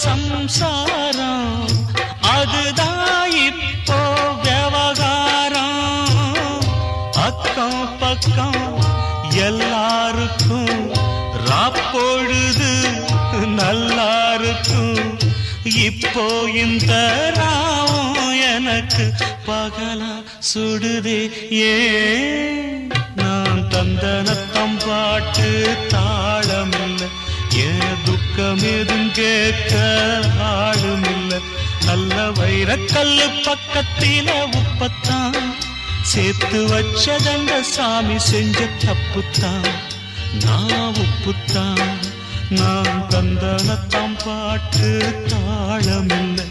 சம்சாரம் அதுதான் இப்போ விவகாரம். அக்கம் பக்கம் எல்லாருக்கும் ராப்பொழுது நல்லா இருக்கும். இப்போ இந்த ராவும் எனக்கு பகலா சுடுதே. ஏன் நான் தந்தனத்தம் பாட்டு தாளமில்லை, ஏன் துக்கம் எதும் கேட்க ஆளுமில்லை. நல்ல வைரக்கல்லு பக்கத்தில உப்பத்தான் சேர்த்து வச்சதங்க சாமி செஞ்ச தப்புத்தான். நான் உப்புத்தான், நான் தந்தனத்தாம் பாட்டு தாளமில்லை.